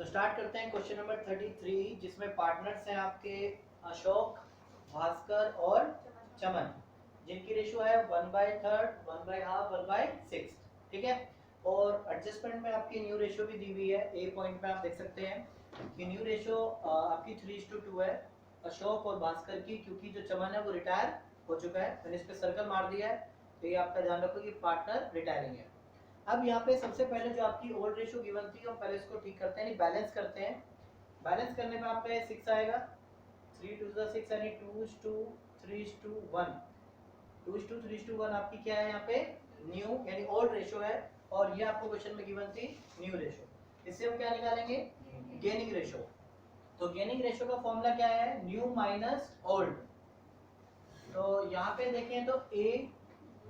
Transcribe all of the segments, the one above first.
तो स्टार्ट करते हैं क्वेश्चन नंबर 33 जिसमें पार्टनर्स हैं आपके अशोक, भास्कर और चमन, जिनकी रेशियो है 1/3, 1/2, 1/6। ठीक है। और एडजस्टमेंट में आपकी न्यू रेशियो भी दी हुई है। ए पॉइंट में आप देख सकते हैं कि न्यू रेशियो आपकी 3:2 है अशोक और भास्कर की, क्योंकि जो चमन है वो रिटायर हो चुका है। मैंने इस पे सर्कल मार दिया है, तो ये आपका ध्यान रखो कि पार्टनर रिटायरिंग है। अब यहाँ पे सबसे पहले जो आपकी ओल्ड रेशियो गिवन थी हम पहले इसको ठीक करते हैं, बैलेंस करते हैं। बैलेंस करने पे आपका 6 आएगा, 3 2 6 यानी 2:3:1। 2:3:1 आपकी क्या है यहाँ पे न्यू यानी ओल्ड रेशियो है, और ये आपको क्वेश्चन में गिवन थी न्यू रेशियो। इससे हम क्या निकालेंगे, गेनिंग रेशियो। तो गेनिंग रेशियो का फॉर्मूला क्या है, न्यू माइनस ओल्ड। तो यहाँ पे देखें तो ए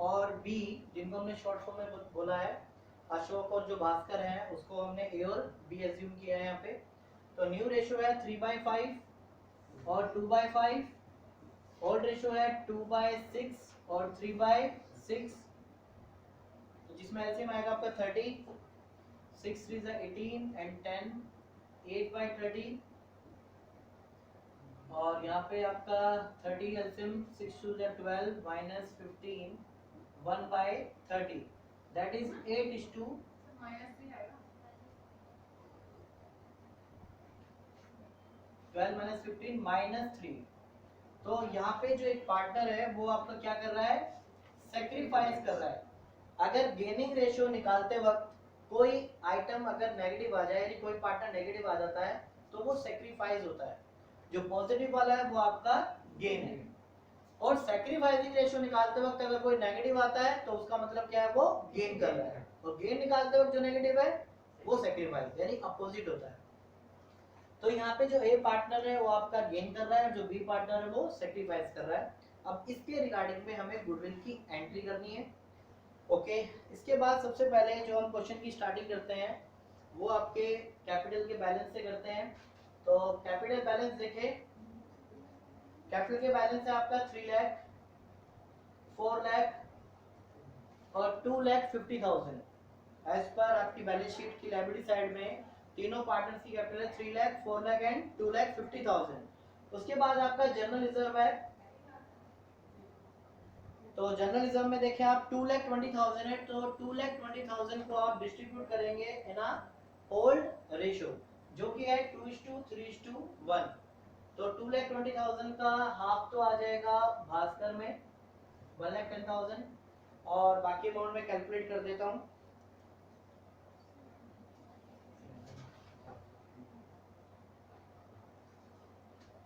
और बी जिनको हमने शॉर्ट फॉर्म में बोला है, अशोक और जो भास्कर है उसको हमने ए और बी एज्यूम किया है यहाँ पे। तो न्यू रेशियो है 3/5 और 2/5, ओल्ड रेशियो है 2/6 और 3/6, जिसमें एलसीएम आएगा आपका 30, 6 3 18 एंड 10, 8/30। और यहाँ पे आपका 30 एलसीएम 6 2 12 माइनस 15 1/30, दैट इज 8:, -12 - 15 -3। तो यहाँ पे जो एक पार्टनर है वो आपका क्या कर रहा है, सेक्रीफाइस कर रहा है। अगर गेनिंग रेशियो निकालते वक्त कोई आइटम अगर नेगेटिव आ जाए, यानी कोई पार्टनर नेगेटिव आ जाता है, तो वो सेक्रीफाइस होता है। जो पॉजिटिव वाला है वो आपका गेन है। और सेक्रीफाइसिंग रेशियो निकालते वक्त अगर कोई नेगेटिव आता है तो उसका मतलब क्या है, वो गेन कर रहा है। और गेन निकालते वक्त जो नेगेटिव है वो सेक्रीफाइस यानी अपोजिट होता है। तो यहाँ पे जो ए पार्टनर है वो आपका गेन कर रहा है, जो बी पार्टनर है वो सेक्रीफाइस कर रहा है। अब इसके रिगार्डिंग में हमें गुडविल की एंट्री करनी है। ओके, इसके बाद सबसे पहले जो हम क्वेश्चन की स्टार्टिंग करते हैं वो आपके कैपिटल के बैलेंस से करते हैं। तो कैपिटल बैलेंस देखें, कैपिटल के बैलेंस है आपका 3 लाख, 4 लाख और 2,50,000। एज पर आपकी बैलेंस शीट की लायबिलिटी साइड में तीनों पार्टनर्स की कैपिटल 3 लाख, 4 लाख एंड 2,50,000। उसके बाद आपका जनरल रिजर्व है। तो जनरल रिजर्व में देखें आप 2,20,000 है, तो 2,20,000 को आप डिस्ट्रीब्यूट करेंगे इन अ ओल्ड रेशियो जो कि है 2:3:1। तो 2,20,000 का हाफ तो आ जाएगा भास्कर में 1,10,000, और बाकी अमाउंट में कैलकुलेट कर देता हूँ।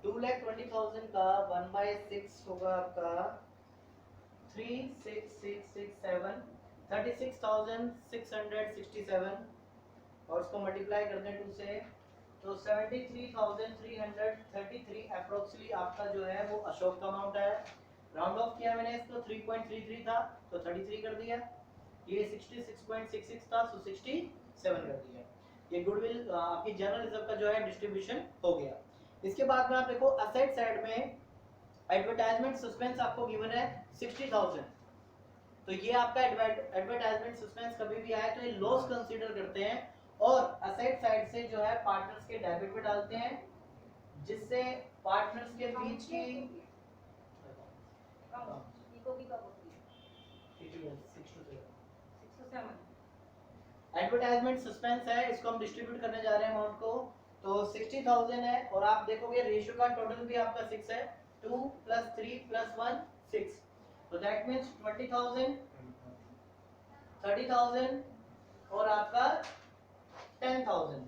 $2,20,000 का 1/6 होगा आपका 36667, 36,667, और उसको मल्टीप्लाई कर दें 2 से तो 73,333 अप्रोक्सीमेटली आपका जो है वो अशोक का अमाउंट है। राउंड ऑफ किया मैंने इसको, 3.33 था तो 33 कर दिया, ये 66.66 था तो 67 कर दिया। ये गुडविल आपकी जनरल रिजर्व का जो है डिस्ट्रीब्यूशन हो गया। इसके बाद में आप देखो असेट साइड में एडवर्टाइजमेंट सस्पेंस आपको गिवन है 60,000। तो ये आपका एडवर्टाइजमेंट सस्पेंस कभी भी आए तो ये लॉस कंसीडर करते हैं और असेट साइड से जो है पार्टनर्स के डेबिट में डालते हैं, जिससे पार्टनर्स के बीच की एडवर्टाइजमेंट सस्पेंस है, इसको हम डिस्ट्रीब्यूट करने जा रहे हैं अमाउंट को। तो 60,000 है, और आप देखोगे रेशियो का टोटल भी आपका 6 है, 2 + 3 + 1 6, तो दैट मींस 20,000, 30,000 और आपका 10,000।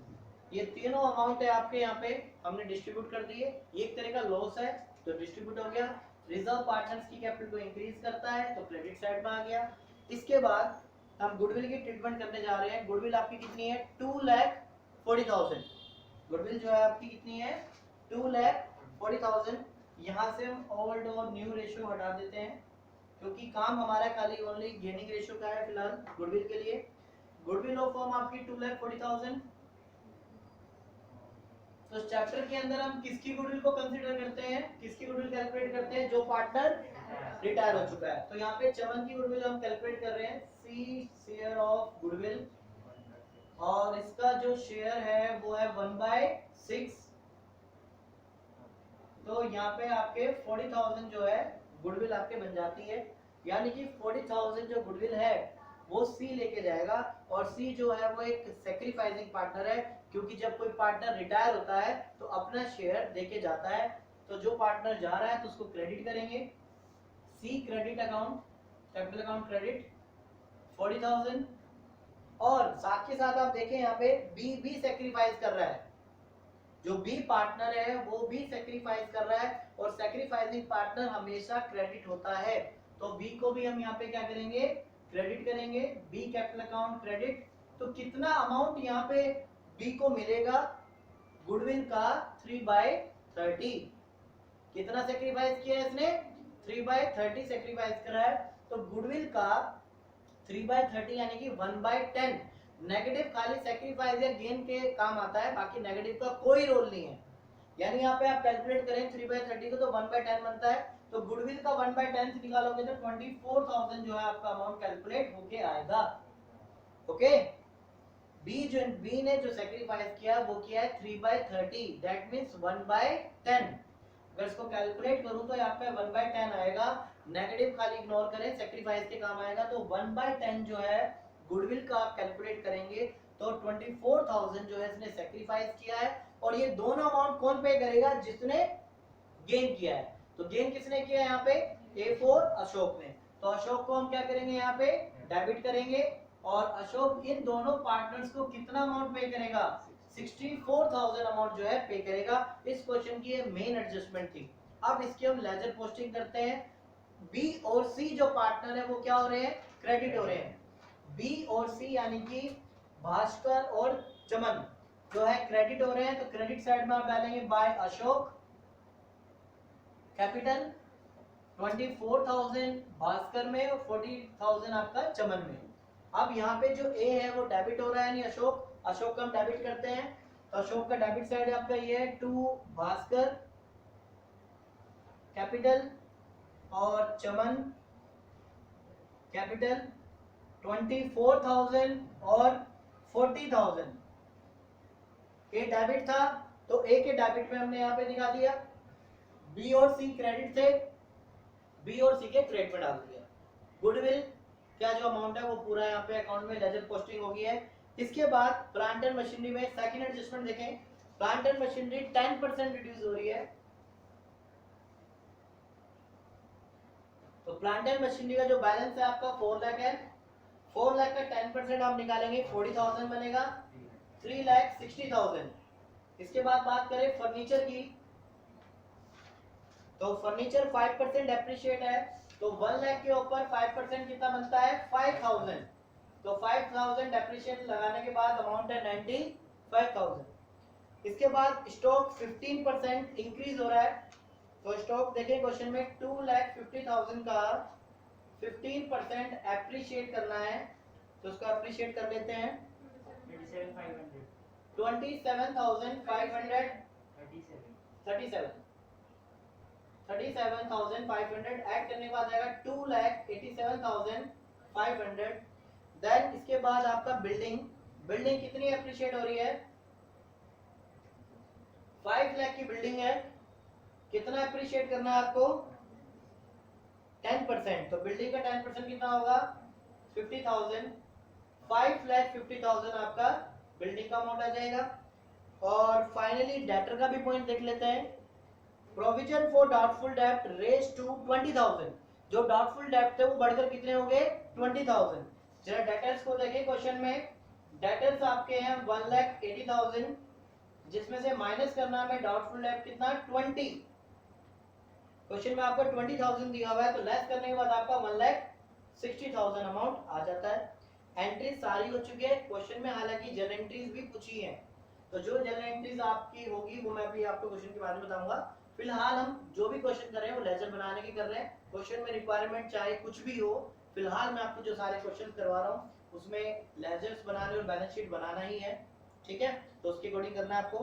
ये तीनों अमाउंट है आपके यहाँ पे हमने डिस्ट्रीब्यूट कर दिए। ये एक तरह का लॉस है तो डिस्ट्रीब्यूट हो गया। रिजर्व पार्टनर्स की कैपिटल को इंक्रीज करता है तो क्रेडिट साइड में आ गया। इसके बाद हम गुडविल की ट्रीटमेंट करने जा रहे हैं। गुडविल आपकी कितनी है, 2,40,000। गुडविल जो है आपकी कितनी है, 2,40,000। यहाँ से हम ओल्ड और न्यू रेशियो हटा देते हैं, क्योंकि काम हमारा खाली ओनली गेनिंग रेशियो का है फिलहाल गुडविल के लिए। गुडविल ऑफ फॉर्म आपकी 2,40,000। तो इस चैप्टर के अंदर हम किसकी गुडविल को कंसीडर करते हैं, किसकी गुडविल कैलकुलेट करते हैं, जो पार्टनर रिटायर हो चुका है। तो यहाँ पे चमन की गुडविल हम कैलकुलेट कर रहे हैं, सी शेयर ऑफ गुडविल, और इसका जो शेयर है वो है 1/6 यहाँ पे आपके 40,000 जो है गुडविल आपके बन जाती है, यानी कि 40,000 जो गुडविल है वो सी लेके जाएगा, और सी जो है वो एक सेक्रीफाइसिंग पार्टनर है, क्योंकि जब कोई पार्टनर रिटायर होता है तो अपना शेयर देके जाता है, तो जो पार्टनर जा रहा है तो उसको क्रेडिट करेंगे, C credit account, capital account credit 40,000। और साथ के साथ आप देखें यहाँ पे बी भी सेक्रीफाइस कर रहा है, जो बी पार्टनर है वो भी सेक्रीफाइस कर रहा है, और सेक्रीफाइसिंग पार्टनर हमेशा क्रेडिट होता है, तो बी को भी हम यहाँ पे क्या करेंगे, क्रेडिट करेंगे, बी कैपिटल अकाउंट क्रेडिट। तो कितना अमाउंट यहाँ पे बी को मिलेगा गुडविल का 3/30, कितना सेक्रीफाइस किया है इसने, 3/30 सेक्रीफाइस करा है, तो गुडविल का 3/30 यानी कि 1/10। नेगेटिव खाली सेक्रीफाइस या गेन के काम आता है, बाकी नेगेटिव का कोई रोल नहीं है, यानी यहाँ पे आप कैलकुलेट करें 3/30 को तो 1/10 बनता है, तो गुडविल का 1/10 से निकालोगे तो 24,000 जो है आपका अमाउंट कैलकुलेट होके आएगा। ओके, बी ने जो सेक्रीफाइस किया वो किया है 3/30, दैट मींस 1/10। अगर इसको कैलकुलेट करूं तो यहाँ पे 1/10 आएगा, नेगेटिव खाली इग्नोर करें, सेक्रीफाइस के काम आएगा, तो 1/10 जो है गुडविल का आप कैलकुलेट करेंगे तो 24,000 जो है इसने सेक्रीफाइस किया है, और ये दोनों अमाउंट कौन पे करेगा, जिसने गेन किया है, तो गेन किसने किया है यहाँ पे, A4 अशोक ने, तो अशोक को हम क्या करेंगे यहाँ पे डेबिट करेंगे, और अशोक इन दोनों पार्टनर्स को कितना अमाउंट पे करेगा, 64,000 अमाउंट जो है पे करेगा। इस क्वेश्चन की ये मेन एडजस्टमेंट थी। अब इसकी हम लेजर पोस्टिंग करते हैं, बी और सी जो पार्टनर है वो क्या हो रहे हैं, क्रेडिट हो रहे हैं, बी और सी यानी कि भास्कर और चमन जो है क्रेडिट हो रहे हैं, तो क्रेडिट साइड में आप डालेंगे बाय अशोक, कैपिटल 24,000 भास्कर में और 40,000 आपका चमन में। अब यहाँ पे जो ए है वो डेबिट हो रहा है, नहीं अशोक, अशोक का हम डेबिट करते हैं, तो अशोक का डेबिट साइड आपका ये है 2 भास्कर कैपिटल और चमन कैपिटल 24,000 और 40,000। ए डेबिट था तो ए के डेबिट में हमने यहाँ पे दिखा दिया, बी और सी क्रेडिट थे, बी और सी के क्रेडिट में डाल दिया, गुडविल क्या जो अमाउंट है वो पूरा यहाँ पे अकाउंट में लेजर पोस्टिंग हो गई है। इसके बाद प्लांट एंड मशीनरी में सेकंड एडजस्टमेंट देखें, प्लांट एंड मशीनरी 10% रिड्यूस हो रही है, तो प्लांट एंड मशीनरी का जो बैलेंस है आपका 4 लाख है, 4 लाख का 10% आप निकालेंगे 40,000 बनेगा, 3,60,000। इसके बाद बात करें फर्नीचर की, तो फर्नीचर 5% एप्रिशिएट है, तो 1 लाख के ऊपर 5% कितना बनता है 5,000, तो 5,000 डेप्रिशिएट लगाने के बाद अमाउंट है 95,000। इसके बाद स्टॉक 15% इंक्रीज हो रहा है, तो स्टॉक देखें क्वेश्चन में 2,50,000 का 15% एप्रिशिएट करना है, तो उसको एप्रिशिएट कर लेते हैं 37,500 ऐड करने के बाद आएगा 2,87,500। देन इसके बाद आपका बिल्डिंग कितनी एप्रिशिएट हो रही है, 5 लाख की बिल्डिंग है, कितना एप्रिशिएट करना है आपको 10%, तो बिल्डिंग का 10% कितना होगा 50,000, 5,50,000 आपका बिल्डिंग का अमाउंट आ जाएगा। और फाइनली डेटर का भी पॉइंट देख लेते हैं, प्रोविजन फॉर डाउटफुल डेब्ट रेज टू 20,000, जो डाउटफुल डेब्ट थे वो बढ़कर कितने हो गए 20,000। जरा डेटर्स को देखें, क्वेश्चन में डेटर्स आपके हैं 1,80,000, जिसमें से माइनस करना हमें डाउटफुल डेब्ट कितना 20, क्वेश्चन में आपको 20,000 दिया हुआ है, तो लेस करने के बाद आपका 1,60,000 अमाउंट आ जाता है। एंट्री सारी हो चुकी है क्वेश्चन में, हालांकि जनरल एंट्रीज भी पूछी हैं, तो जो जनरल एंट्रीज आपकी होगी वो मैं अभी आपको क्वेश्चन के बारे में बताऊंगा। फिलहाल हम जो भी क्वेश्चन कर रहे हैं वो लेजर बनाने की कर रहे हैं, क्वेश्चन में रिक्वायरमेंट चाहे कुछ भी हो, फिलहाल मैं आपको जो सारे क्वेश्चन करवा रहा हूँ उसमें लेजर्स बनाने और बैलेंस शीट बनाना ही है, ठीक है, तो उसके अकॉर्डिंग करना है आपको।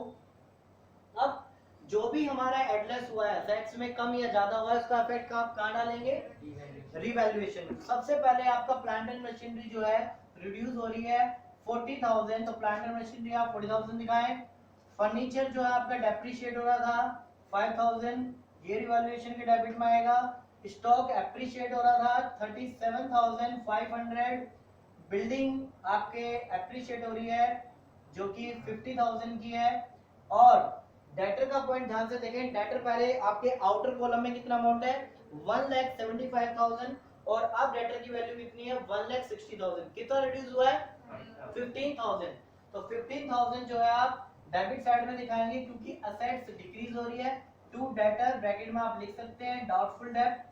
अब जो भी हमारा एडलेस हुआ है, असेट्स में कम या ज्यादा हुआ है, उसका इफेक्ट आप कहाँ डालेंगे, रिवैल्यूएशन। सबसे पहले आपका प्लांट एंड मशीनरी जो है रिड्यूस हो रही है 40,000, तो प्लांट एंड मशीनरी आप 40,000 दिखाएं। फर्नीचर जो है आपका डेप्रिशिएट हो रहा था 5,000, ये रिवैल्यूएशन के डेबिट में आएगा। स्टॉक एप्रिशिएट हो रहा था 37,500, बिल्डिंग आपके एप्रिशिएट हो रही है जो कि 50,000 की है। और डेटर का पॉइंट ध्यान से देखें, डेटर पहले आपके आउटर कॉलम में कितना अमाउंट है 1,75,000 और अब डेटर की वैल्यू कितनी है 1,60,000। कितना रिड्यूस हुआ है 15,000। तो 15,000 जो है आप डेबिट साइड में दिखाएंगे क्योंकि असेट्स डिक्रीज हो रही है। टू डेटर ब्रैकेट में आप लिख सकते हैं डाउटफुल डेट।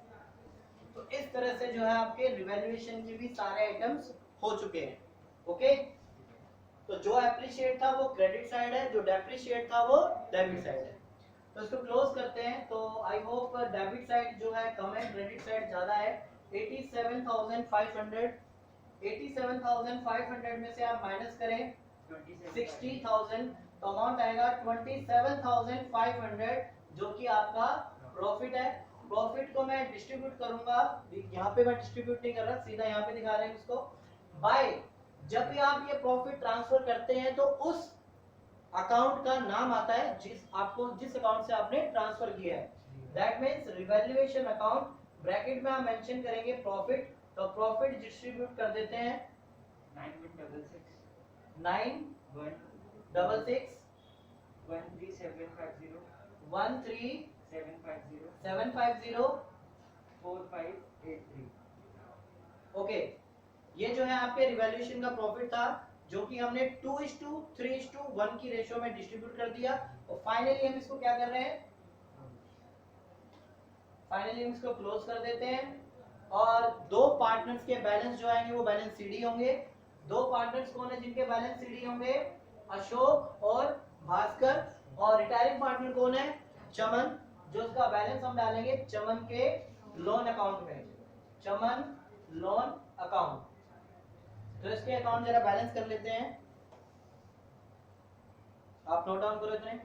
तो इस तरह से जो है आपके रिवैल्यूएशन के भी सारे आइटम्स हो चुके हैं। ओके, तो जो एप्रिशिएट था वो क्रेडिट साइड है, जो डेप्रिशिएट था वो डेबिट साइड है। तो इसको क्लोज करते हैं। तो आई होप डेबिट साइड जो है कम है, क्रेडिट साइड ज्यादा है। 87,500, 87,500 में से आप माइनस करें 60,000 तो अमाउंट आएगा 27,500 जो कि आपका प्रॉफिट है। प्रॉफिट को मैं डिस्ट्रीब्यूट करूंगा, यहाँ पे मैं डिस्ट्रीब्यूट नहीं कर रहा, सीधा यहाँ पे दिखा रहे हैं इसको। बाय जब भी आप ये प्रॉफिट ट्रांसफर करते हैं तो उस अकाउंट का नाम आता है जिस अकाउंट से आपने ट्रांसफर किया है। That means revaluation account, bracket में हम मेंशन करेंगे प्रॉफिट। तो प्रॉफिट डिस्ट्रीब्यूट कर देते हैं 966 13750 13750 4583। ओके, ये जो है आपके रिवैल्यूएशन का प्रॉफिट था जो कि हमने 2:3:1 की रेशियो में डिस्ट्रीब्यूट कर दिया। और फाइनली हम इसको क्या कर रहे हैं, फाइनली हम इसको क्लोज कर देते हैं। और दो पार्टनर्स के बैलेंस जो आएंगे वो बैलेंस सीडी होंगे। दो पार्टनर्स कौन है जिनके बैलेंस सीडी होंगे, अशोक और भास्कर। और रिटायरिंग पार्टनर कौन है, चमन, जो उसका बैलेंस हम डालेंगे चमन के लोन अकाउंट में, चमन लोन अकाउंट। तो इसके अकाउंट जरा बैलेंस कर लेते हैं, आप नोट डाउन करो इतने।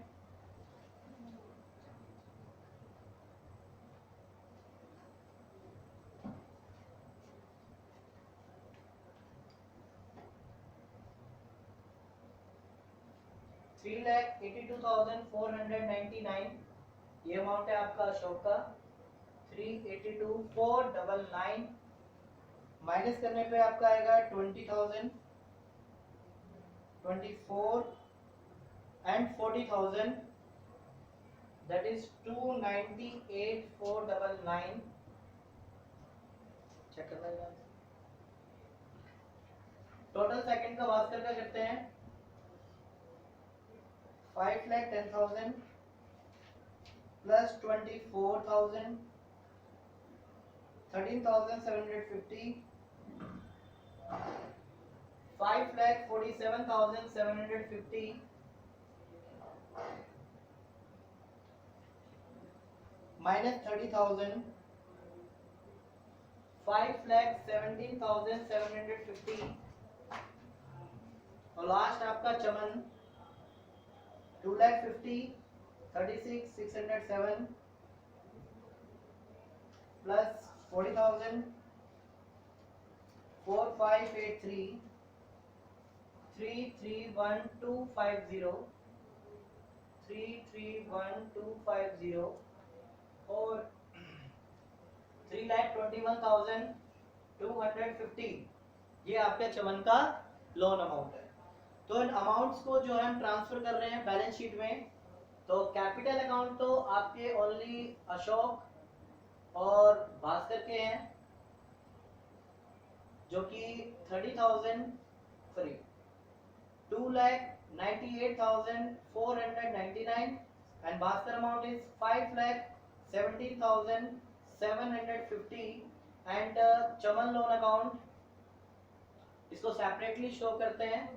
$3,82,499 ये अमाउंट है आपका अशोक का। 382,499 माइनस करने पे आपका आएगा 20,000, 24 and 40,000, that is 298,499। चेक करना है। टोटल सेकंड का भास्कर का करते हैं 5,10,000 प्लस 24,000 13,750 5,47,750 माइनस 30,000 5,17,750 और लास्ट आपका चमन 2,50,000 36,607 प्लस 40,000 4,583 331,250 331,250 और 3,21,250 ये आपके चमन का लोन अमाउंट है। तो इन अमाउंट्स को जो है हम ट्रांसफर कर रहे हैं बैलेंस शीट में। तो कैपिटल अकाउंट तो आपके ओनली अशोक और भास्कर के हैं जो कि 2,98,499 and Bhaskar amount is 5,17,750 and Chaman loan account इसको सेपरेटली शो करते हैं,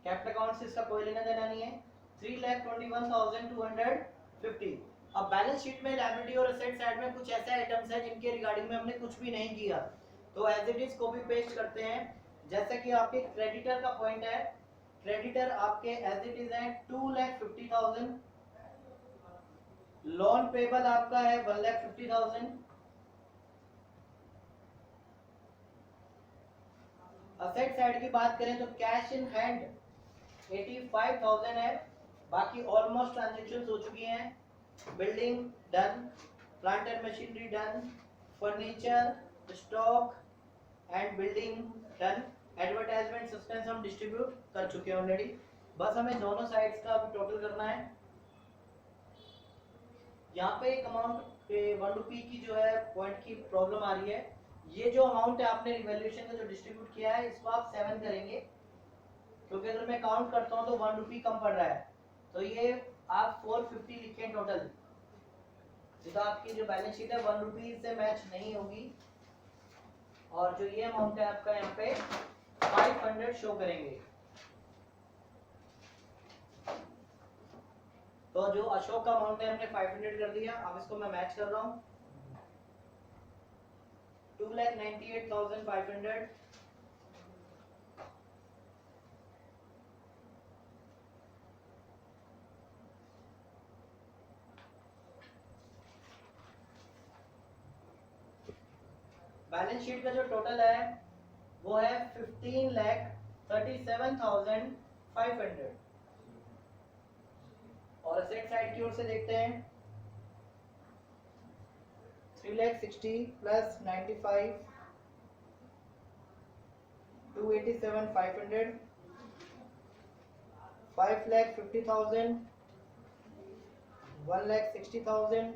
कैपिटल अकाउंट से इसका कोई लेना देना नहीं है। 3,21,250। अब बैलेंस शीट में लायबिलिटी और एसेट साइड में कुछ ऐसे आइटम्स हैं जिनके रिगार्डिंग में हमने कुछ भी नहीं किया, तो as it is copy paste करते हैं। जैसे कि आपके क्रेडिटर का पॉइंट है, क्रेडिटर आपके एज इट इज है 2,50,000, लोन पेबल आपका है 1,50,000, असेट साइड की बात करें तो कैश इन हैंड 85,000 है। बाकी ऑलमोस्ट ट्रांजैक्शंस हो चुकी हैं, building done, plant and machinery done, furniture, stock and building done, advertisement suspense हम डिस्ट्रीब्यूट कर चुके हैं ऑलरेडी। बस हमें दोनों साइड्स का टोटल करना है। यहाँ पे एक अमाउंट 1 रुपी की जो है पॉइंट की प्रॉब्लम आ रही है। ये जो अमाउंट है आपने रिवैल्यूएशन का जो डिस्ट्रीब्यूट किया है इसको आप 7 करेंगे, क्योंकि अगर मैं काउंट करता हूँ तो 1 रुपी कम पड़ रहा है, तो ये आप 450 लिखें टोटल। तो आपकी जो बैलेंस शीट है 1 रुपी से मैच नहीं होगी, और जो ये अमाउंट है आपका यहाँ पे 500 शो करेंगे। तो जो अशोक का अमाउंट है हमने 500 कर दिया। अब इसको मैं मैच कर रहा हूँ, 2,98,500। बैलेंस शीट का जो टोटल है वो है 15,37,500। और असेट साइड की ओर से देखते हैं, 3,60,000 plus 95, 287,500, 5,50,000, 1,60,000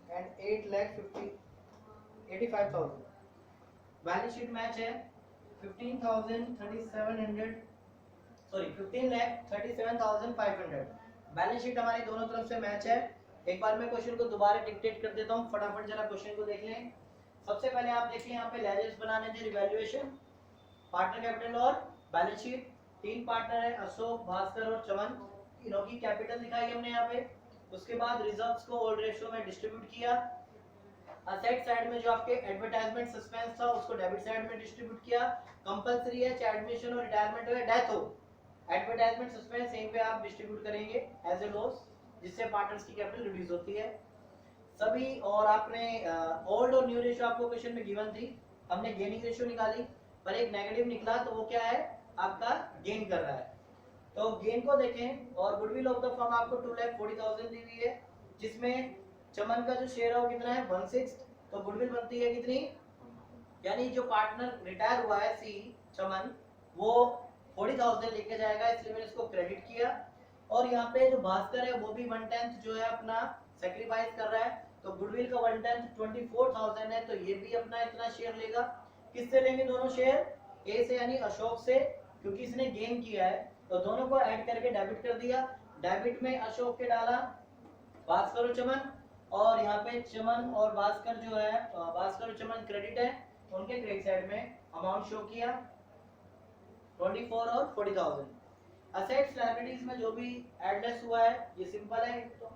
and 8,85,000। Balance sheet match है 15,37,500। बैलेंस शीट हमारी दोनों तरफ से मैच है। एक बार मैं क्वेश्चन को दोबारा डिक्टेट कर देता हूँ, फटाफट जरा क्वेश्चन को देख लें। सबसे पहले आप देखिए यहाँ पे लेजर्स बनाने थे, रिवैल्यूएशन, पार्टनर कैपिटल और बैलेंस शीट। 3 पार्टनर है, अशोक, भास्कर और चमन, तीनों की कैपिटल दिखाई हमने यहाँ पे। उसके बाद रिजर्व्स को ओल्ड रेशियो में डिस्ट्रीब्यूट किया। असेट साइड में जो आपके एडवर्टाइजमेंट सस्पेंस था उसको डेबिट साइड में डिस्ट्रीब्यूट किया। कंपलसरी है चाहे एडमिशन और रिटायरमेंट हो या डेथ हो, एडवर्टाइजमेंट सस्पेंस यहीं पे आप डिस्ट्रीब्यूट करेंगे एज ए लॉस, जिससे पार्टनर्स की कैपिटल रिड्यूस होती है सभी। और आपने ओल्ड और न्यू रेशियो आपको क्वेश्चन में गिवन थी, हमने गेनिंग रेशियो निकाली, पर एक नेगेटिव निकला, तो वो क्या है, आपका गेन कर रहा है। तो गेन को देखें, और गुडविल ऑफ द फर्म आपको 2,40,000 दी हुई है, जिसमें चमन का जो शेयर है वो कितना है 1/6। तो गुडविल बनती है कितनी, यानी जो पार्टनर रिटायर हुआ है सी चमन, वो 40,000 लेके जाएगा, इसलिए मैंने इसको क्रेडिट किया। और यहाँ पे जो भास्कर है वो भी 1/10 जो है अपना सेक्रीफाइस कर रहा है, तो गुडविल का 1/10 24,000 है, तो ये भी अपना इतना शेयर लेगा। किससे लेंगे दोनों शेयर, ए से यानी अशोक से, क्योंकि इसने गेन किया है, तो दोनों को ऐड करके डेबिट कर दिया। डेबिट में अशोक के डाला भास्कर और चमन, और यहाँ पे चमन और भास्कर जो है, भास्कर और चमन क्रेडिट है, उनके क्रेडिट साइड में अमाउंट शो किया 24 और 40,000। असेट्स लायबिलिटीज में जो भी एडलेस हुआ है ये सिंपल है तो,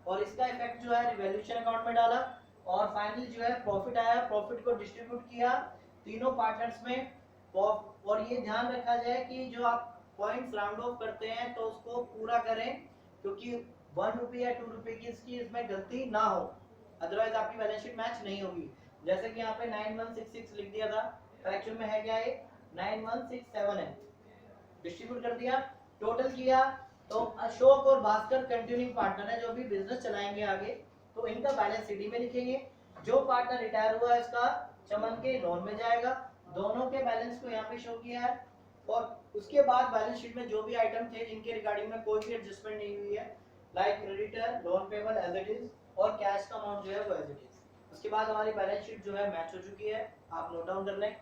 और इसका इफेक्ट जो है रिवैल्यूएशन अकाउंट में डाला, और फाइनली जो है प्रॉफिट आया, प्रॉफिट को डिस्ट्रीब्यूट किया तीनों पार्टनर्स में। और ये ध्यान रखा जाए कि जो आप पॉइंट्स राउंड ऑफ करते हैं तो उसको पूरा करें, क्योंकि 1 रुपी या 2 रुपी की इसकी इसमें गलती ना हो, अदरवाइज आपकी बैलेंस शीट मैच नहीं होगी। जैसे कि यहाँ पे 9166 लिख दिया था, पर एक्चुअल में है क्या, ये 9167 है। डिस्ट्रीब्यूट कर दिया, टोटल किया, तो अशोक और भास्कर कंटिन्यूइंग पार्टनर है जो भी बिजनेस चलाएंगे आगे, तो इनका बैलेंस सीडी में लिखेंगे। जो पार्टनर रिटायर हुआ है इसका चमन के लोन में जाएगा, दोनों के बैलेंस को यहाँ पे शो किया है। और उसके बाद बैलेंस शीट में जो भी आइटम थे जिनके रिगार्डिंग में कोई भी एडजस्टमेंट नहीं हुई है, like creditor, loan payable as it is, और कैश का अमाउंट जो है वो एज इट इज। उसके बाद हमारी बैलेंस शीट जो है मैच हो चुकी है, आप नोट डाउन कर लें।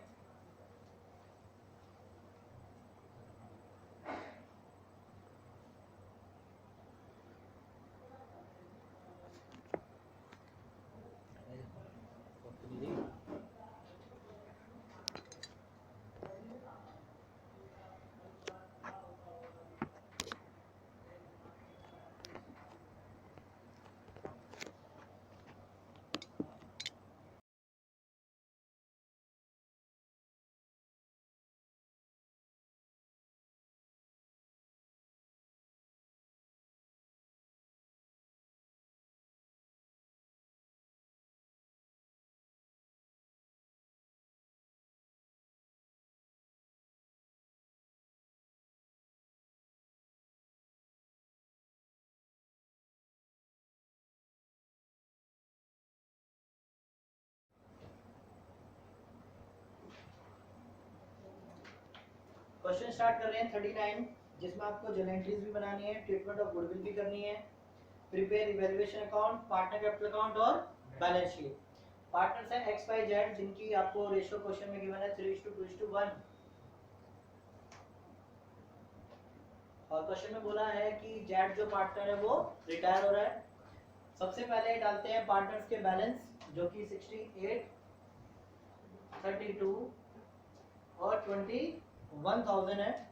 क्वेश्चन स्टार्ट कर रहे हैं 39, जिसमें आपको जर्नल एंट्रीज भी बनानी है, ट्रीटमेंट ऑफ गुडविल भी करनी है, prepare evaluation account, partner capital account और बैलेंस शीट। पार्टनर्स हैं एक्स वाई जेड, जिनकी आपको रेशियो क्वेश्चन में गिवन है 3:2:1, और क्वेश्चन में बोला है कि जेड जो पार्टनर है वो रिटायर हो रहा है। सबसे पहले डालते हैं पार्टनर्स के बैलेंस, जो कि 68, 32 और 21,000 है।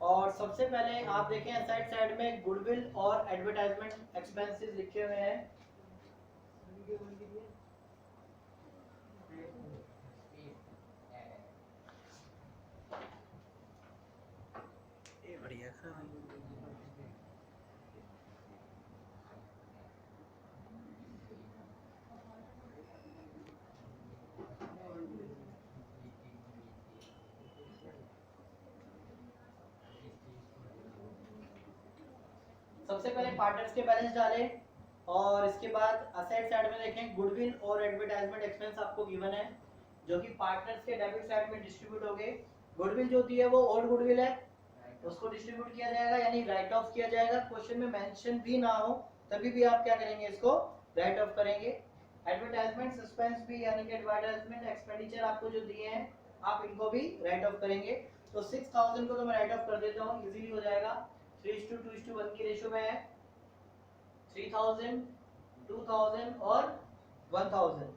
और सबसे पहले आप देखें असाइड साइड में गुडविल और एडवर्टाइजमेंट एक्सपेंसेस लिखे हुए हैं। बढ़िया सबसे पहले पार्टनर्स के बैलेंस डालें, और इसके बाद असेट साइड में देखें गुडविल और एडवर्टाइजमेंट एक्सपेंस आपको गिवन है, जो कि पार्टनर्स के डेबिट साइड में डिस्ट्रीब्यूट हो गए। गुडविल जो होती है वो ओल्ड गुडविल है, उसको डिस्ट्रीब्यूट किया जाएगा, यानी राइट ऑफ किया जाएगा। क्वेश्चन में मेंशन भी ना हो तभी भी आप क्या करेंगे, इसको राइट ऑफ करेंगे। एडवर्टाइजमेंट सस्पेंस भी, यानी कि एडवर्टाइजमेंट एक्सपेंडिचर आपको जो दिए हैं आप इनको भी राइट ऑफ करेंगे। तो 6000 को तो मैं राइट ऑफ कर देता हूँ, इजीली हो जाएगा। 3:2:1 की रेशियो में है। 3000, 2000 और 1000।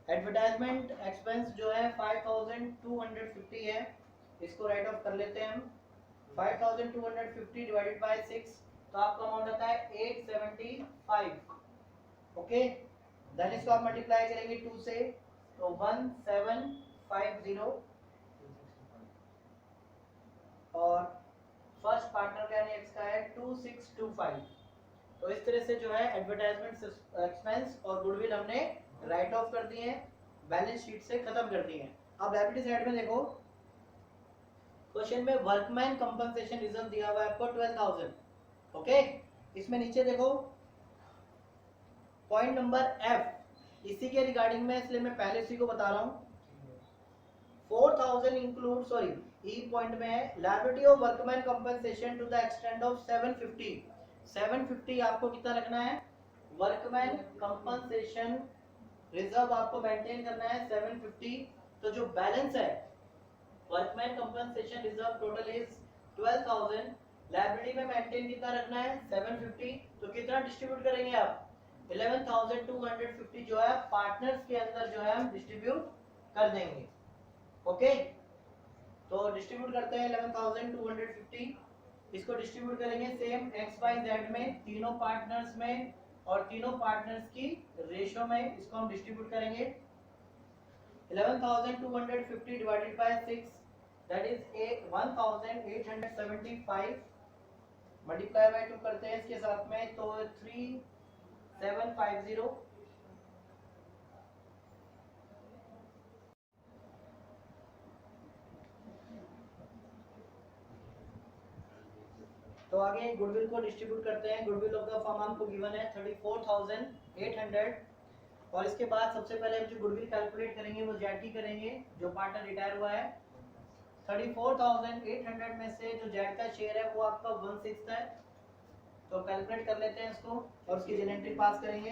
एडवर्टाइजमेंट एक्सपेंस जो है 5250 है, इसको राइट ऑफ कर लेते हैं हम। 5250 डिवाइडेड बाय 6, तो आपका अमाउंट आता है 875। ओके, देन इसको आप मल्टीप्लाई करेंगे 2 से, तो 1750। और फर्स्ट पार्टनर का यानी एक्स का है 2625। तो इस तरह से जो है एडवर्टाइजमेंट एक्सपेंस और गुडविल हमने राइट ऑफ कर दिए हैं, बैलेंस शीट से खत्म कर दिए हैं। अब लायबिलिटी साइड में देखो, क्वेश्चन में वर्कमैन कंपनसेशन रिजर्व दिया हुआ है आपको 12,000। ओके, इसमें नीचे देखो पॉइंट नंबर एफ, इसी के रिगार्डिंग में, इसलिए मैं पहले इसी को बता रहा हूँ। 4000 इंक्लूड, सॉरी ई पॉइंट में है liability of workman compensation to the extent of 750। 750 आपको कितना रखना है, वर्कमैन कंपनसेशन रिजर्व आपको मेंटेन करना है 750। तो जो बैलेंस है workman compensation reserve total is 12,000, liability में मेंटेन कितना रखना है 750। तो कितना डिस्ट्रीब्यूट करेंगे आप, 11,250 जो है पार्टनर्स के अंदर जो है हम डिस्ट्रीब्यूट कर देंगे। ओके, तो डिस्ट्रीब्यूट करते हैं 11,250, इसको डिस्ट्रीब्यूट करेंगे सेम एक्स वाई जेड में, तीनों पार्टनर्स में, और तीनों पार्टनर्स की रेशियो में इसको हम डिस्ट्रीब्यूट करेंगे। 11,250 divided by 6, that is 1875, multiply by 2 करते हैं इसके साथ में, तो 3750। तो आगे गुडविल को डिस्ट्रीब्यूट करते हैं। गुडविल ऑफ द फर्म हमको गिवन है 34,800, और इसके बाद सबसे पहले हम जो गुडविल कैलकुलेट करेंगे वो जेड की करेंगे, जो पार्टनर रिटायर हुआ है। 34,800 में से जो जेड का शेयर है वो आपका 1/6 है, तो कैलकुलेट कर लेते हैं इसको और उसकी जेन एंट्री पास करेंगे।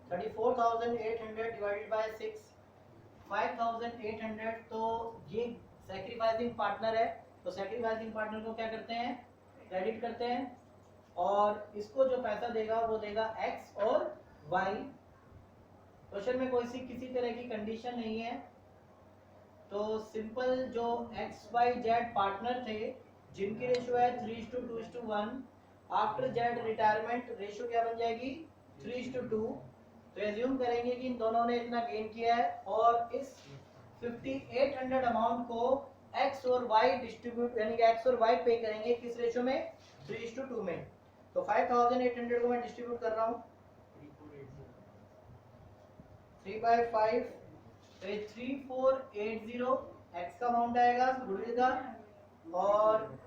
34,800 डिवाइडेड बाय 6, 5,800। तो ये सैक्रिफाइसिंग पार्टनर है, तो सैक्रिफाइसिंग पार्टनर को क्या करते हैं, क्रेडिट करते हैं, और इसको जो पैसा देगा वो देगा एक्स और वाई। क्वेश्चन में कोई सी किसी तरह की कंडीशन नहीं है, तो सिंपल जो एक्स वाई जेड पार्टनर थे जिनकी रेशियो है 3:2:1, आफ्टर जेड रिटायरमेंट रेशियो क्या बन जाएगी 3:2। तो एज्यूम करेंगे कि इन दोनों ने इतना गेन किया है, और इस 5800 अमाउंट को एक्स और वाई डिस्ट्रीब्यूट, यानी कि एक्स और वाई पे करेंगे किस रेशियो में 3:2 में। तो 5,800 को मैं डिस्ट्रीब्यूट कर रहा हूँ 3/5, 3480 एक्स का अमाउंट आएगा गुडविल का, और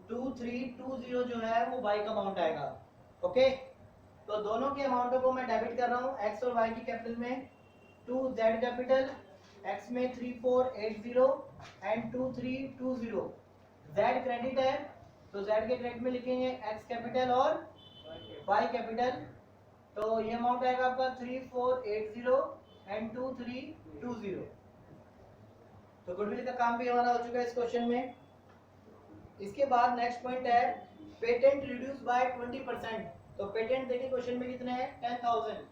2320 जो है वो वाई का अमाउंट आएगा। ओके, तो दोनों के अमाउंटों को मैं डेबिट कर रहा हूँ एक्स और वाई की कैपिटल में। 2 Z कैपिटल, X में 3480 एंड 2320। Z क्रेडिट है तो Z के क्रेडिट में लिखेंगे X कैपिटल और Y कैपिटल। तो ये अमाउंट आएगा आपका 3480 एंड 2320। तो गुडविल का काम भी हमारा हो चुका है इस क्वेश्चन में। इसके बाद नेक्स्ट पॉइंट है पेटेंट रिड्यूस बाय 20%। तो पेटेंट देखिए क्वेश्चन में कितने हैं, 10,000।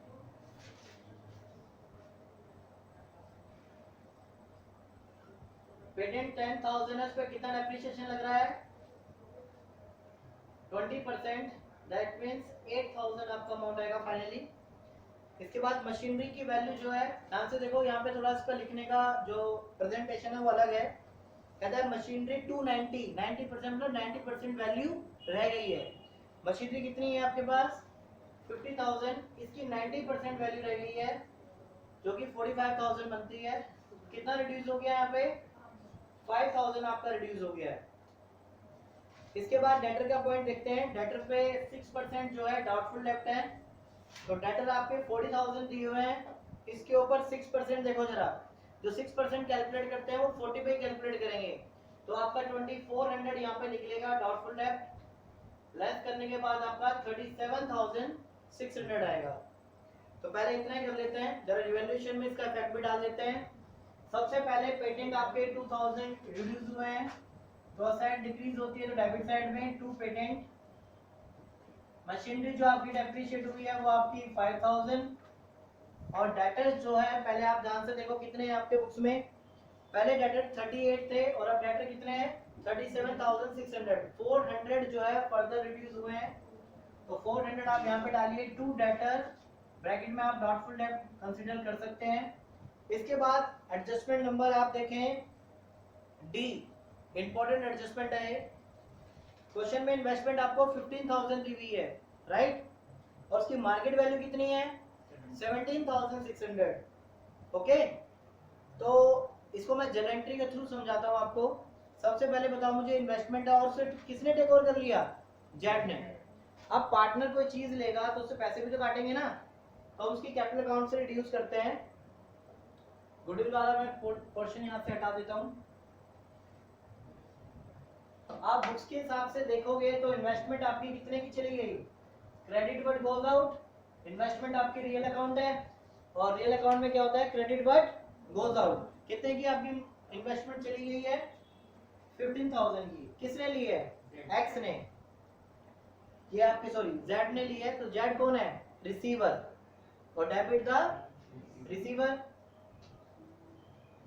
पेटेंट 10,000 है, उस पर कितना डेप्रिसिएशन लग रहा है, 20%, दैट मींस 8,000 आपका अमाउंट आएगा फाइनली। इसके बाद मशीनरी की वैल्यू जो है, ध्यान से देखो यहाँ पे थोड़ा इसका लिखने का जो प्रेजेंटेशन है वो अलग है। कहता है मशीनरी 290, 90% मतलब 90% वैल्यू रह गई है। मशीनरी कितनी है आपके पास, 50,000, इसकी 90% वैल्यू रह गई है जो कि 45,000 बनती है। कितना रिड्यूस हो गया यहाँ पे, 5,000 आपका रिड्यूस हो गया है। इसके बाद डेटर का पॉइंट देखते हैं। डेटर पे 6% जो है डाउटफुल डेब्ट है, तो डेटर आपके 40,000 दिए हुए हैं, इसके ऊपर 6% देखो जरा, जो 6% कैलकुलेट करते हैं वो 40 पे कैलकुलेट करेंगे, तो आपका 2400 यहाँ पे निकलेगा डाउटफुल डेब्ट। लेस करने के बाद आपका 37,600 आएगा। तो पहले इतना ही कर लेते हैं, जरा रिवैल्यूएशन में इसका इफेक्ट भी डाल देते हैं। सबसे पहले पेटेंट आपके 2000 रिड्यूस हुए हैं, तो असेट डिक्रीज होती है तो डेबिट साइड में 2 पेटेंट। मशीनरी जो आपकी डेप्रिशिएट हुई है वो आपकी 5,000, और डेटर्स जो है पहले आप ध्यान से देखो कितने हैं आपके बुक्स में, पहले डेटर 38 थे और अब डेटर कितने हैं, 37,600। 400 जो है फर्दर रिड्यूस हुए हैं, तो 400 आप यहाँ पे डालिए। 2 डेटर ब्रैकेट में आप डाउटफुल डेब्ट कंसीडर कर सकते हैं। इसके बाद एडजस्टमेंट नंबर आप देखें डी, इंपॉर्टेंट एडजस्टमेंट है। क्वेश्चन में इन्वेस्टमेंट आपको 15,000 दी हुई है, राइट, और उसकी मार्केट वैल्यू कितनी है, 17,600। ओके, तो इसको मैं जनरल एंट्री के थ्रू समझाता हूँ आपको। सबसे पहले बताओ मुझे इन्वेस्टमेंट है और उसे किसने टेक ओवर कर लिया, जेड ने। अब पार्टनर कोई चीज लेगा तो उससे पैसे भी तो काटेंगे ना, तो उसकी कैपिटल अकाउंट से रिड्यूस करते हैं। गुडविल वाला मैं पोर्शन यहाँ से हटा देता हूँ। आप बुक्स के हिसाब से देखोगे तो इन्वेस्टमेंट आपकी कितने की चली गई, credit but goes out. Investment आपकी रियल अकाउंट है और रियल अकाउंट में क्या होता है, क्रेडिट बट गोज आउट। कितने की आपकी इन्वेस्टमेंट चली गई है, 15,000 की। किसने ली है, एक्स ने, ये आपकी सॉरी जेड ने ली है। तो जेड कौन है, रिसीवर, और डेबिट द रिसीवर,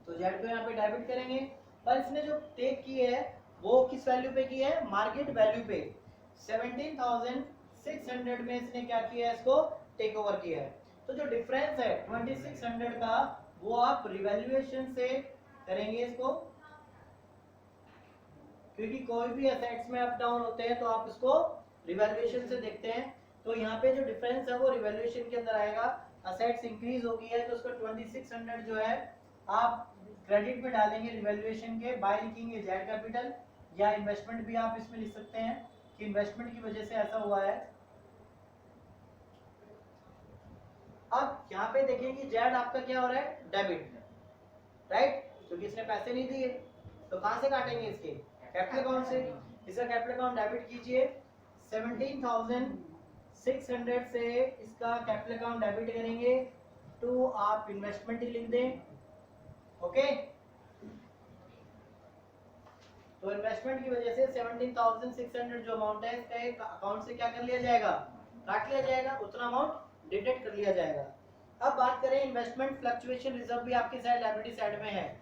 तो जेड को यहाँ पे डेबिट करेंगे। पर इसने जो टेक की है वो किस वैल्यू पे की है, मार्केट वैल्यू पे। 17,600 में इसने क्या किया है, इसको टेक ओवर किया है। तो जो डिफरेंस है 2600 का वो आप रिवैल्यूएशन से करेंगे इसको, क्योंकि कोई भी एसेट्स में अप डाउन होते हैं तो आप इसको रिवैल्यूएशन से देखते हैं। तो यहाँ पे जो डिफरेंस है वो रिवैल्यूएशन के अंदर आएगा। असेट्स इंक्रीज हो गई है तो उसको 2600 जो है आप क्रेडिट में डालेंगे रिवैल्यूएशन के, बाय लिखेंगे जेड कैपिटल, या इन्वेस्टमेंट भी आप इसमें लिख सकते हैं कि इन्वेस्टमेंट की वजह से ऐसा हुआ है। अब यहाँ पे देखिए कि जेड आपका क्या हो रहा है, डेबिट, राइट, क्योंकि इसने पैसे नहीं दिए, तो कहां से काटेंगे, इसके कैपिटल अकाउंट से। इसका कैपिटल अकाउंट डेबिट कीजिए, 17,600 से इसका कैपिटल अकाउंट डेबिट करेंगे, तो आप इन्वेस्टमेंट ही लिख दें। ओके, तो इन्वेस्टमेंट की वजह से 17,600 जो अमाउंट है इसका अकाउंट से क्या कर लिया जाएगा, काट लिया जाएगा, उतना अमाउंट डिडक्ट कर लिया जाएगा। अब बात करें इन्वेस्टमेंट फ्लक्चुएशन रिजर्व भी आपकी साइड लायबिलिटी साइड में है।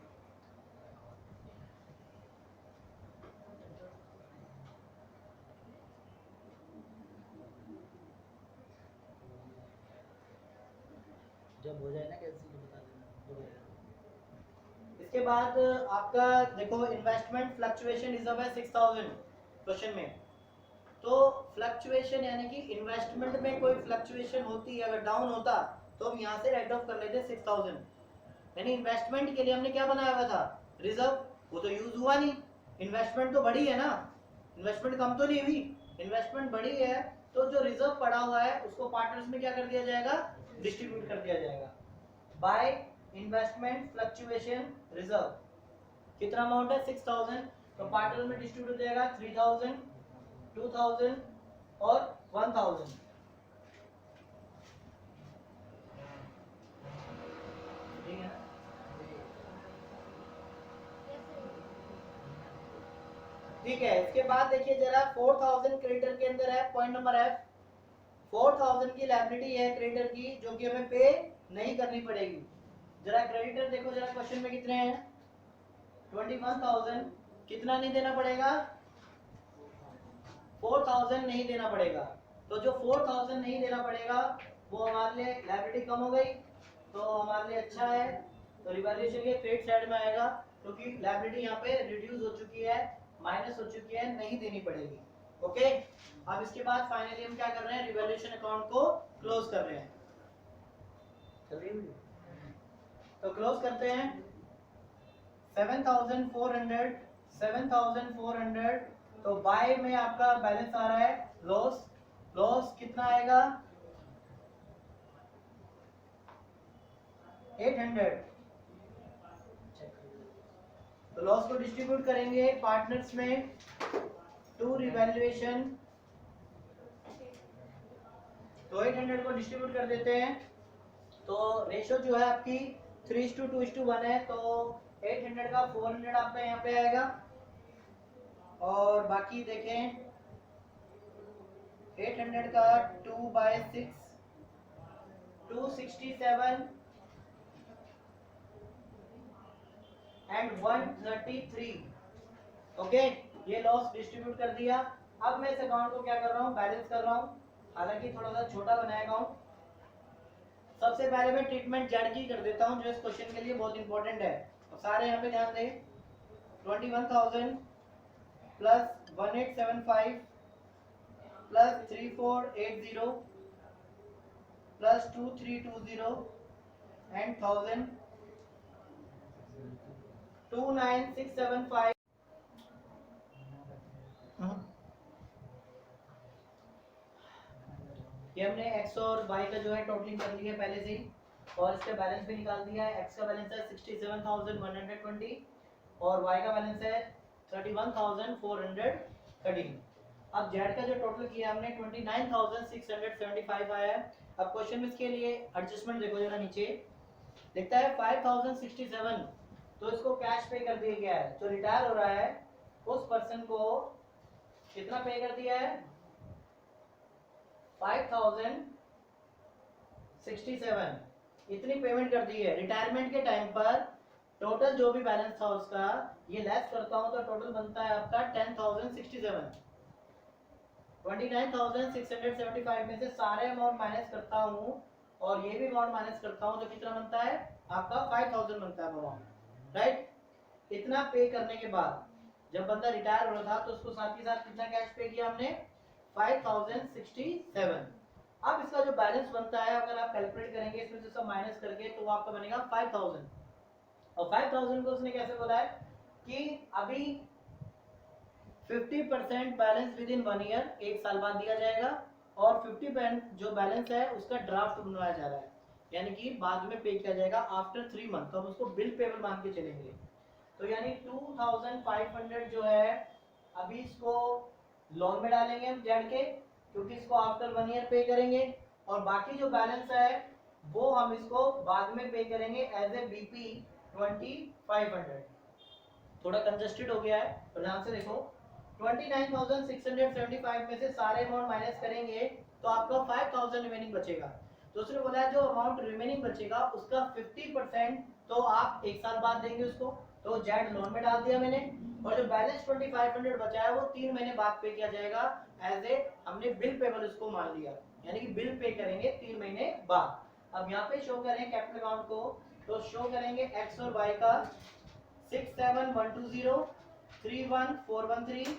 जब हो जाए ना कैसे बता देना। इसके बाद आपका देखो इन्वेस्टमेंट फ्लक्चुएशन रिजर्व है 6,000 क्वेश्चन में। तो फ्लक्चुएशन यानी कि इन्वेस्टमेंट में कोई फ्लक्चुएशन होती है, अगर डाउन होता तो हम यहाँ से राइट ऑफ कर लेते 6,000। यानी इन्वेस्टमेंट के लिए हमने क्या बनाया हुआ था, रिजर्व, वो तो यूज हुआ नहीं। इन्वेस्टमेंट तो बढ़ी है ना, इन्वेस्टमेंट कम तो नहीं हुई, इन्वेस्टमेंट बढ़ी है, तो जो रिजर्व पड़ा हुआ है उसको पार्टनर्स में क्या कर दिया जाएगा, डिस्ट्रीब्यूट कर दिया जाएगा बाय इन्वेस्टमेंट फ्लक्चुएशन रिजर्व कितना अमाउंट है 6000, तो पार्टनर में डिस्ट्रीब्यूट हो जाएगा 3000, 2000 और 1000। ठीक है, ठीक है। इसके बाद देखिए जरा 4000 क्रेडिटर के अंदर है, पॉइंट नंबर F, 4000 की लायबिलिटी है क्रेडिटर की जो कि हमें पे नहीं करनी पड़ेगी। जरा क्रेडिटर देखो जरा क्वेश्चन में कितने हैं 21,000, कितना नहीं देना पड़ेगा 4000 नहीं देना पड़ेगा। तो जो 4000 नहीं देना पड़ेगा वो हमारे लिए लायबिलिटी कम हो गई, तो हमारे लिए अच्छा है। तो रिवैल्यूएशन के क्रेडिट साइड में आएगा क्योंकि लायबिलिटी यहाँ पे रिड्यूस हो चुकी है, माइनस हो चुकी है, नहीं देनी पड़ेगी। ओके, अब इसके बाद फाइनली हम क्या कर रहे हैं, रिवैल्यूएशन अकाउंट को क्लोज कर रहे हैं। तो क्लोज करते हैं 7,400 तो बाय में आपका बैलेंस आ रहा है लॉस, लॉस कितना आएगा 800। तो लॉस को डिस्ट्रीब्यूट करेंगे पार्टनर्स में टू रिवैल्यूएशन, तो 800 को डिस्ट्रीब्यूट कर देते हैं। तो रेशो जो है आपकी 3:2:1 है, तो 800 का 400 आपका यहाँ पे आएगा और बाकी देखें 800 का 2/6 267 एंड 133। ओके, ये लॉस डिस्ट्रीब्यूट कर दिया। अब मैं इस अकाउंट को क्या कर रहा हूँ, बैलेंस कर रहा हूँ, हालांकि थोड़ा सा छोटा बनाया अकाउंट। सबसे पहले मैं ट्रीटमेंट जेड की कर देता हूँ जो इस क्वेश्चन के लिए बहुत इंपॉर्टेंट है। तो सारे यहाँ पे ध्यान दें, 21,000 प्लस 1875 प्लस 3480 प्लस 2320 एंड 1000 29675। ये हमने x और y का जो है टोटलिंग कर ली है पहले से ही और इसका बैलेंस भी निकाल दिया है। x का बैलेंस है 67,120 और y का बैलेंस है 31,413। अब z का जो टोटल किया हमने 29,675 आया है। अब क्वेश्चन में इसके लिए एडजस्टमेंट देखो जरा, नीचे लिखता है 5,067, तो इसको कैश पे कर दिया गया है। जो रिटायर हो रहा है उस पर्सन को कितना पे कर दिया है 5,067, इतनी पेमेंट कर दी है। रिटायरमेंट के टाइम पर टोटल जो भी बैलेंस था उसका ये लेस करता हूं तो टोटल बनता है आपका 10,067। 29,675 में से सारे अमाउंट माइनस करता हूं और ये भी अमाउंट माइनस करता हूं तो कितना बनता है आपका 5,000 बनता है अमाउंट, राइट। इतना पे करने के बाद जब बंदा रिटायर हो रहा था तो उसको साथ ही साथ कितना कैश पे किया हमने 5,067। अब इसका जो बैलेंस बनता है अगर आप कैलकुलेट करेंगे इसमें से सब माइनस करके तो वो आपका बनेगा 5,000। और 5,000 को उसने कैसे बोला है कि अभी 50% बैलेंस विद इन 1 ईयर, 1 साल बाद दिया जाएगा और 50% जो बैलेंस है उसका ड्राफ्ट बनवाया जा रहा है, यानी कि बाद में पे किया जाएगा आफ्टर 3 मंथ। तो हम उसको बिल पेबल मान के चलेंगे। तो यानी 2,500 जो है अभी इसको लोन में डालेंगे हम जेड के, क्योंकि इसको आफ्टर 1 ईयर पे करेंगे और बाकी जो बैलेंस है वो हम इसको बाद में पे करेंगे एज ए बीपी 2,500। थोड़ा कंजस्टेड हो गया है तो ध्यान से देखो, 29,675 में से सारे अमाउंट माइनस करेंगे तो आपका 5,000 रिमेनिंग बचेगा। तो उसने बोला है जो अमाउंट रिमेनिंग बचेगा उसका 50% तो आप 1 साल बाद देंगे उसको, तो जेड लोन में डाल दिया मैंने। और जो बैलेंस 2,500 बचा है वो 3 महीने बाद पे किया जाएगा एज ए हमने बिल पेबल उसको मान लिया, यानी कि बिल पे करेंगे 3 महीने बाद। अब यहाँ पे शो करें कैपिटल अकाउंट को, तो शो करेंगे एक्स और वाई का 67,120, 31,413